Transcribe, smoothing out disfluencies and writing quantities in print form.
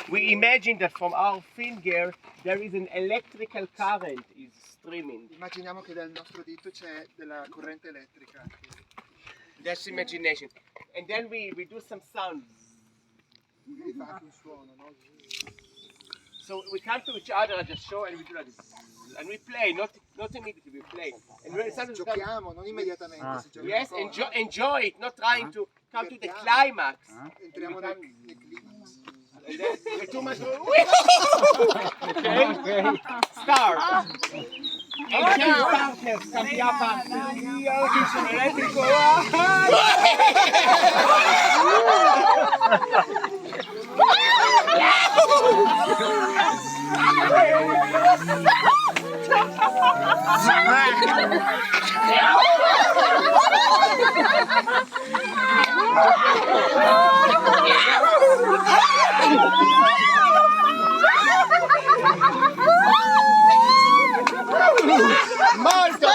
we imagine that from our finger there is an electrical current is streaming. Immaginiamo che dal nostro dito c'è della corrente elettrica. That's imagination. And then we do some sound. Fa anche un suono, no? So we come to each other at the show and we do like this. And we play, not immediately, we play. And when sometimes Giochiamo, non immediatamente. Si gioca yes, un po'. enjoy it, not trying to come to the climax. Entriamo nel climax. And then we're too much. Okay? Start. And then partners, cambia partners. Io che sono elettrico. Molto